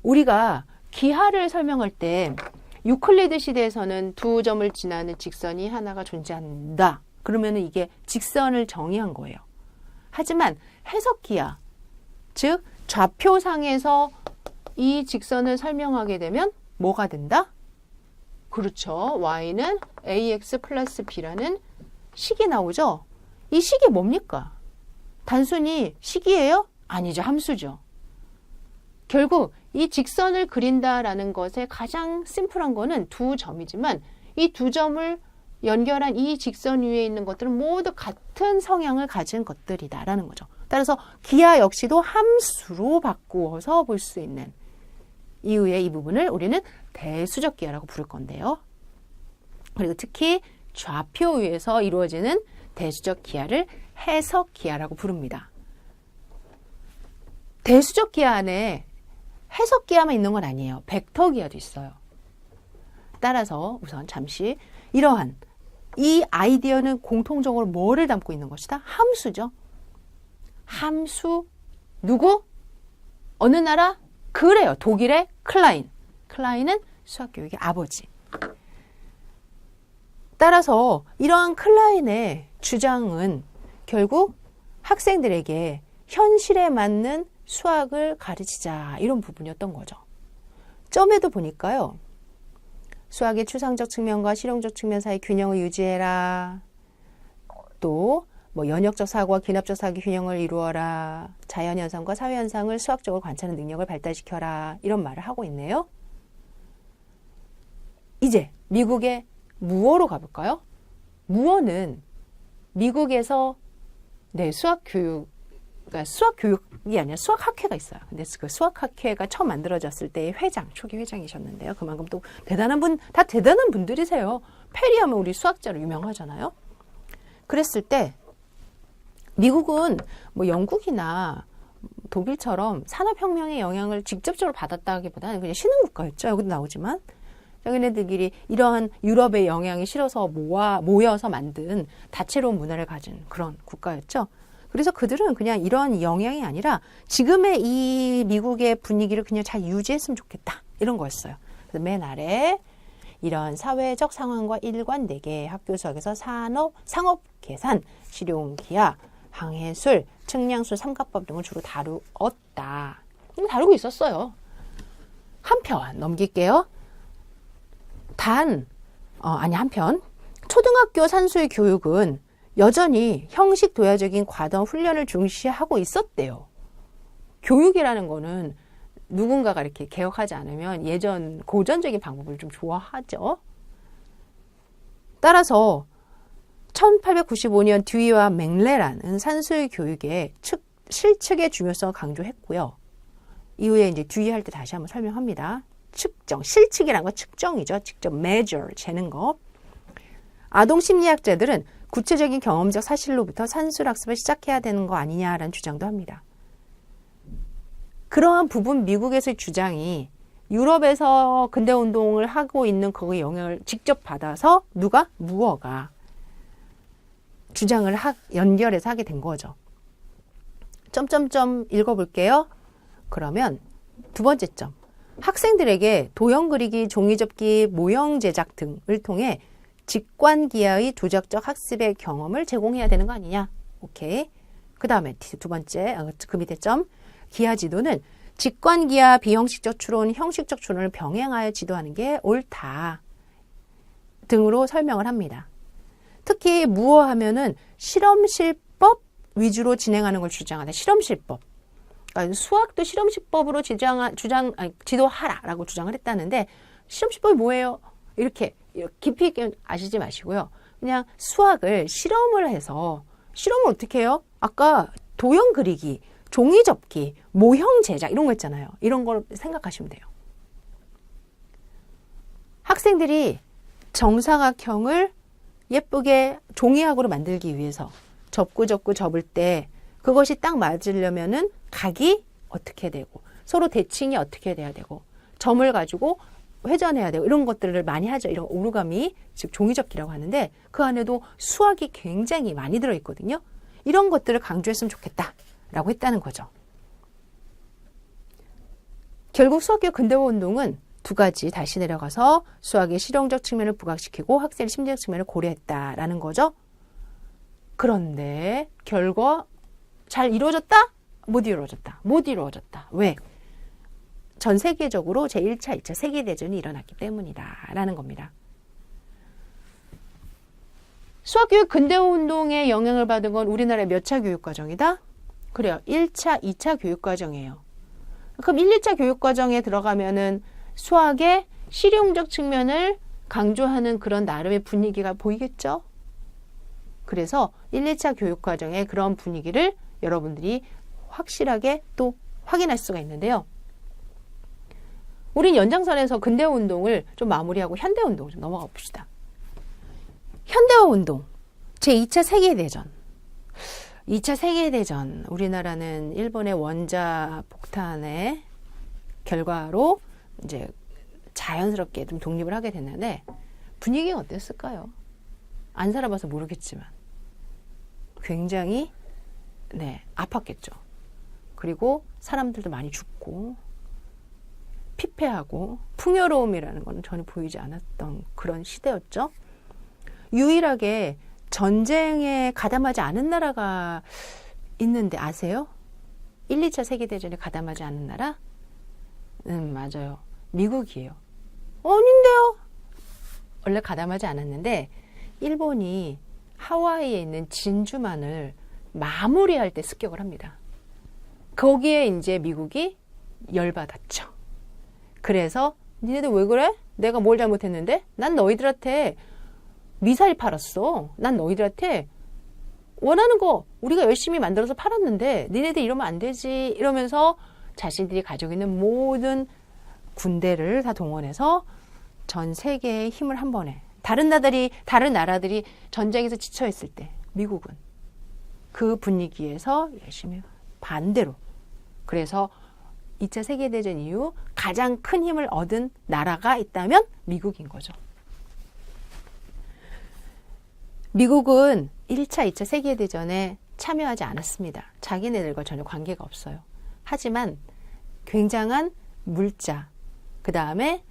우리가 기하를 설명할 때 유클리드 시대에서는 두 점을 지나는 직선이 하나가 존재한다. 그러면은 이게 직선을 정의한 거예요. 하지만 해석기하, 즉 좌표상에서 이 직선을 설명하게 되면 뭐가 된다? 그렇죠. y는 ax 플러스 b라는 식이 나오죠. 이 식이 뭡니까? 단순히 식이에요? 아니죠. 함수죠. 결국 이 직선을 그린다라는 것의 가장 심플한 거는 두 점이지만 이 두 점을 연결한 이 직선 위에 있는 것들은 모두 같은 성향을 가진 것들이다라는 거죠. 따라서 기하 역시도 함수로 바꾸어서 볼 수 있는 이후에 이 부분을 우리는 대수적 기하라고 부를 건데요. 그리고 특히 좌표 위에서 이루어지는 대수적 기하를 해석 기하라고 부릅니다. 대수적 기하 안에 해석 기하만 있는 건 아니에요. 벡터 기하도 있어요. 따라서 우선 잠시 이러한 이 아이디어는 공통적으로 뭐를 담고 있는 것이다? 함수죠. 함수 누구? 어느 나라? 그래요. 독일의 클라인. 클라인은 수학교육의 아버지. 따라서 이러한 클라인의 주장은 결국 학생들에게 현실에 맞는 수학을 가르치자 이런 부분이었던 거죠. 점에도 보니까요. 수학의 추상적 측면과 실용적 측면 사이 균형을 유지해라. 또 뭐 연역적 사고와 기납적 사고의 균형을 이루어라. 자연현상과 사회현상을 수학적으로 관찰하는 능력을 발달시켜라. 이런 말을 하고 있네요. 이제 미국의 무어로 가볼까요? 무어는 미국에서 그러니까 수학교육이 아니라 수학학회가 있어요. 근데 그 수학학회가 처음 만들어졌을 때의 초기 회장이셨는데요. 그만큼 또 다 대단한 분들이세요. 페리 하면 우리 수학자로 유명하잖아요. 그랬을 때 미국은 뭐 영국이나 독일처럼 산업혁명의 영향을 직접적으로 받았다기보다는 그냥 신흥국가였죠. 여기도 나오지만 자기네들끼리 이러한 유럽의 영향이 실어서 모여서 만든 다채로운 문화를 가진 그런 국가였죠. 그래서 그들은 그냥 이런 영향이 아니라 지금의 이 미국의 분위기를 그냥 잘 유지했으면 좋겠다. 이런 거였어요. 그래서 맨 아래 이런 사회적 상황과 일관되게 학교 수학에서 상업 계산, 실용기하, 항해술, 측량술, 삼각법 등을 주로 다루었다. 이거 다루고 있었어요. 한편 넘길게요. 한편 초등학교 산수의 교육은 여전히 형식 도야적인 과정 훈련을 중시하고 있었대요. 교육이라는 거는 누군가가 이렇게 개혁하지 않으면 고전적인 방법을 좀 좋아하죠. 따라서 1895년 듀이와 맹레라는 산수의 교육의 실측의 중요성을 강조했고요. 이후에 이제 듀이 할 때 다시 한번 설명합니다. 실측이란 건 측정이죠. 직접 measure, 재는 거. 아동 심리학자들은 구체적인 경험적 사실로부터 산술 학습을 시작해야 되는 거 아니냐라는 주장도 합니다. 그러한 부분 미국에서의 주장이 유럽에서 근대운동을 하고 있는 그의 영향을 직접 받아서 무어가 주장을 연결해서 하게 된 거죠. 점점점 읽어볼게요. 그러면 두 번째 점. 학생들에게 도형 그리기, 종이 접기, 모형 제작 등을 통해 직관기하의 도적적 학습의 경험을 제공해야 되는 거 아니냐. 오케이. 그 다음에 두 번째, 그 밑에 점. 기하지도는 직관기하, 비형식적 추론, 형식적 추론을 병행하여 지도하는 게 옳다. 등으로 설명을 합니다. 특히 무어하면은 실험실법 위주로 진행하는 걸 주장하다. 실험실법. 그러니까 수학도 실험실법으로 지도하라라고 주장을 했다는데 실험실법이 뭐예요? 이렇게 깊이 있게 아시지 마시고요. 그냥 수학을 실험을 해서 실험을 어떻게 해요? 아까 도형 그리기, 종이 접기, 모형 제작 이런 거 있잖아요. 이런 걸 생각하시면 돼요. 학생들이 정사각형을 예쁘게 종이학으로 만들기 위해서 접고 접을 때 그것이 딱 맞으려면은 각이 어떻게 되고 서로 대칭이 어떻게 돼야 되고 점을 가지고 회전해야 되고 이런 것들을 많이 하죠. 이런 오르가미, 즉 종이접기라고 하는데 그 안에도 수학이 굉장히 많이 들어있거든요. 이런 것들을 강조했으면 좋겠다라고 했다는 거죠. 결국 수학교육 근대화 운동은 두 가지 다시 내려가서 수학의 실용적 측면을 부각시키고 학생의 심리적 측면을 고려했다라는 거죠. 그런데 결과 잘 이루어졌다? 못 이루어졌다. 못 이루어졌다. 왜? 전 세계적으로 제1차, 2차 세계대전이 일어났기 때문이다 라는 겁니다. 수학교육 근대화 운동에 영향을 받은 건 우리나라의 몇 차 교육과정이다? 그래요. 1차, 2차 교육과정이에요. 그럼 1, 2차 교육과정에 들어가면은 수학의 실용적 측면을 강조하는 그런 나름의 분위기가 보이겠죠? 그래서 1, 2차 교육과정의 그런 분위기를 여러분들이 확실하게 또 확인할 수가 있는데요. 우린 연장선에서 근대화 운동을 좀 마무리하고 현대화 운동을 좀 넘어가 봅시다. 현대화 운동, 제2차 세계대전. 2차 세계대전, 우리나라는 일본의 원자 폭탄의 결과로 이제 자연스럽게 좀 독립을 하게 됐는데 분위기가 어땠을까요? 안 살아봐서 모르겠지만 굉장히 아팠겠죠. 그리고 사람들도 많이 죽고 피폐하고 풍요로움이라는 건 전혀 보이지 않았던 그런 시대였죠. 유일하게 전쟁에 가담하지 않은 나라가 있는데 아세요? 1, 2차 세계대전에 가담하지 않은 나라? 맞아요. 미국이에요. 아닌데요? 원래 가담하지 않았는데 일본이 하와이에 있는 진주만을 마무리할 때 습격을 합니다. 거기에 이제 미국이 열받았죠. 그래서 니네들 왜 그래? 내가 뭘 잘못했는데? 난 너희들한테 미사일 팔았어. 난 너희들한테 원하는 거 우리가 열심히 만들어서 팔았는데 니네들 이러면 안 되지. 이러면서 자신들이 가지고 있는 모든 군대를 다 동원해서 전 세계의 힘을 한 번에 다른 나라들이 전쟁에서 지쳐있을 때 미국은 그 분위기에서 열심히 반대로 그래서 2차 세계대전 이후 가장 큰 힘을 얻은 나라가 있다면 미국인 거죠. 미국은 1차, 2차 세계대전에 참여하지 않았습니다. 자기네들과 전혀 관계가 없어요. 하지만 굉장한 물자, 그 다음에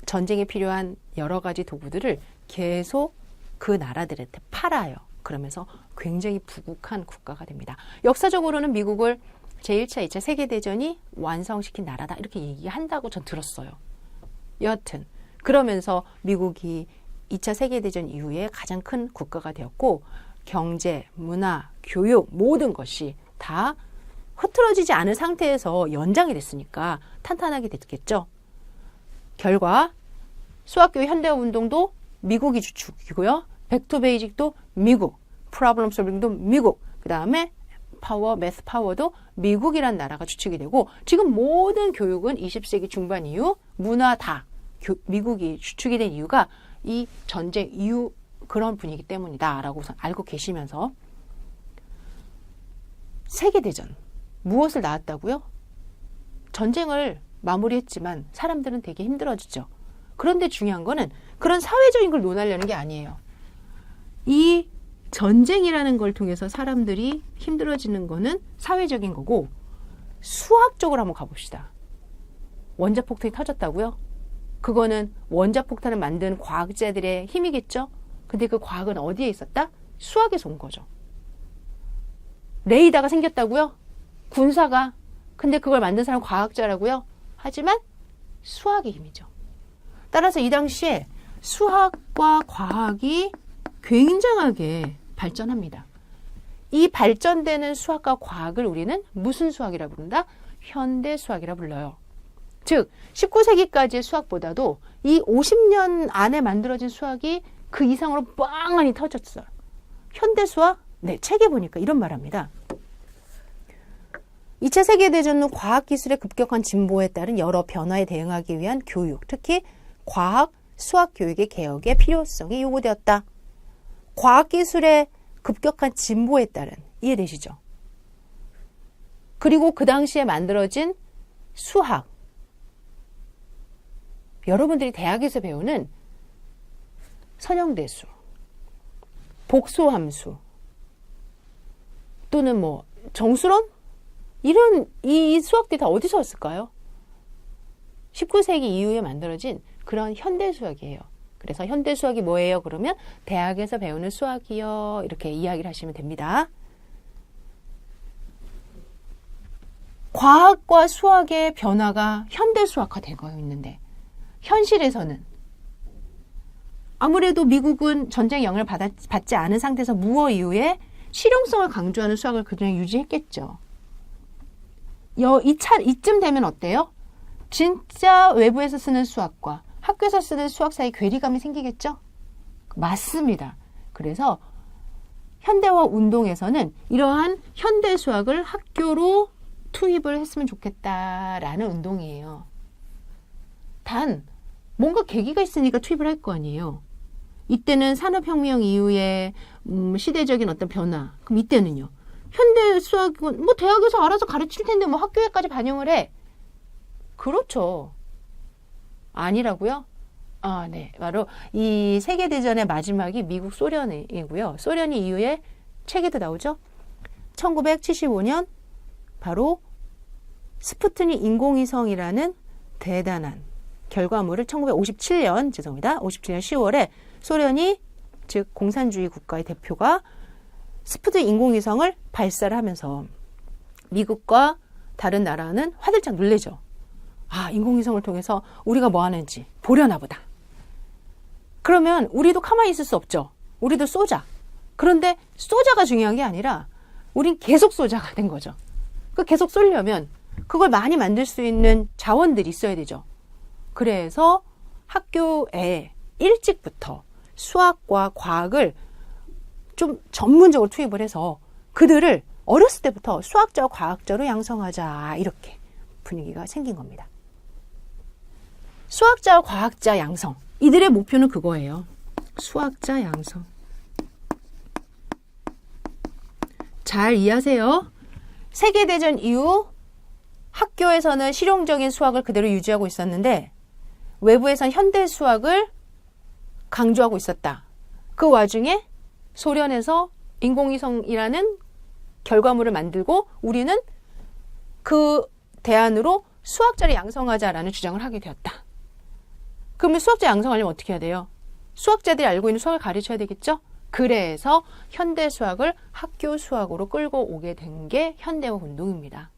전쟁에 필요한 여러 가지 도구들을 계속 그 나라들한테 팔아요. 그러면서 굉장히 부국한 국가가 됩니다. 역사적으로는 미국을 제1차, 2차 세계대전이 완성시킨 나라다 이렇게 얘기한다고 전 들었어요. 여하튼 그러면서 미국이 2차 세계대전 이후에 가장 큰 국가가 되었고 경제, 문화, 교육 모든 것이 다 흐트러지지 않은 상태에서 연장이 됐으니까 탄탄하게 됐겠죠. 결과 수학교육 현대화 운동도 미국이 주축이고요. 백투베이직도 미국, 프로블럼 솔빙도 미국, 그 다음에 파워, 매스 파워도 미국이란 나라가 주축이 되고 지금 모든 교육은 20세기 중반 이후 문화 다 미국이 주축이 된 이유가 이 전쟁 이후 그런 분위기 때문이다라고 알고 계시면서 세계대전 무엇을 낳았다고요? 전쟁을 마무리했지만 사람들은 되게 힘들어지죠. 그런데 중요한 거는 그런 사회적인 걸 논하려는 게 아니에요. 이 전쟁이라는 걸 통해서 사람들이 힘들어지는 거는 사회적인 거고 수학적으로 한번 가봅시다. 원자폭탄이 터졌다고요? 그거는 원자폭탄을 만든 과학자들의 힘이겠죠? 근데 그 과학은 어디에 있었다? 수학에서 온 거죠. 레이더가 생겼다고요? 군사가. 근데 그걸 만든 사람은 과학자라고요? 하지만 수학의 힘이죠. 따라서 이 당시에 수학과 과학이 굉장하게 발전합니다. 이 발전되는 수학과 과학을 우리는 무슨 수학이라 부른다? 현대 수학이라 불러요. 즉 19세기까지의 수학보다도 이 50년 안에 만들어진 수학이 그 이상으로 빵 터졌어요. 현대 수학? 네, 책에 보니까 이런 말합니다. 2차 세계대전은 과학기술의 급격한 진보에 따른 여러 변화에 대응하기 위한 교육, 특히 과학, 수학 교육의 개혁의 필요성이 요구되었다. 과학기술의 급격한 진보에 따른, 이해되시죠? 그리고 그 당시에 만들어진 수학, 여러분들이 대학에서 배우는 선형대수, 복소함수, 또는 뭐 정수론? 이런 이 수학들이 다 어디서 왔을까요? 19세기 이후에 만들어진 그런 현대 수학이에요. 그래서 현대 수학이 뭐예요? 그러면 대학에서 배우는 수학이요. 이렇게 이야기를 하시면 됩니다. 과학과 수학의 변화가 현대 수학화되고 있는데 현실에서는 아무래도 미국은 전쟁 영향을 받지 않은 상태에서 무어 이후에 실용성을 강조하는 수학을 그냥 유지했겠죠. 이쯤 되면 어때요? 진짜 외부에서 쓰는 수학과 학교에서 쓰는 수학 사이 괴리감이 생기겠죠? 맞습니다. 그래서 현대화 운동에서는 이러한 현대 수학을 학교로 투입을 했으면 좋겠다라는 운동이에요. 단 뭔가 계기가 있으니까 투입을 할 거 아니에요. 이때는 산업혁명 이후에 시대적인 어떤 변화. 그럼 이때는요. 현대 수학은 뭐 대학에서 알아서 가르칠 텐데 뭐 학교에까지 반영을 해. 그렇죠. 아니라고요? 아, 네. 바로 이 세계대전의 마지막이 미국 소련이고요. 소련이 이후에 책에도 나오죠. 1975년 바로 스푸트닉 인공위성이라는 대단한 결과물을 1957년 10월에 소련이 즉 공산주의 국가의 대표가 스푸트닉 인공위성을 발사를 하면서 미국과 다른 나라는 화들짝 놀래죠. 아, 인공위성을 통해서 우리가 뭐 하는지 보려나 보다. 그러면 우리도 가만히 있을 수 없죠. 우리도 쏘자. 그런데 쏘자가 중요한 게 아니라 우린 계속 쏘자가 된 거죠. 그 계속 쏘려면 그걸 많이 만들 수 있는 자원들이 있어야 되죠. 그래서 학교에 일찍부터 수학과 과학을 좀 전문적으로 투입을 해서 그들을 어렸을 때부터 수학자와 과학자로 양성하자 이렇게 분위기가 생긴 겁니다. 수학자와 과학자 양성. 이들의 목표는 그거예요. 수학자 양성. 잘 이해하세요. 세계대전 이후 학교에서는 실용적인 수학을 그대로 유지하고 있었는데 외부에선 현대 수학을 강조하고 있었다. 그 와중에 소련에서 인공위성이라는 결과물을 만들고 우리는 그 대안으로 수학자를 양성하자라는 주장을 하게 되었다. 그러면 수학자 양성하려면 어떻게 해야 돼요? 수학자들이 알고 있는 수학을 가르쳐야 되겠죠? 그래서 현대 수학을 학교 수학으로 끌고 오게 된 게 현대화 운동입니다.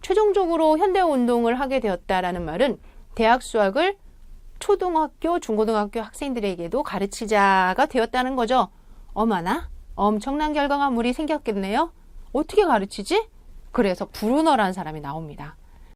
최종적으로 현대화 운동을 하게 되었다라는 말은 대학 수학을 초등학교, 중고등학교 학생들에게도 가르치자가 되었다는 거죠. 어머나, 엄청난 결과물이 생겼겠네요. 어떻게 가르치지? 그래서 브루너라는 사람이 나옵니다.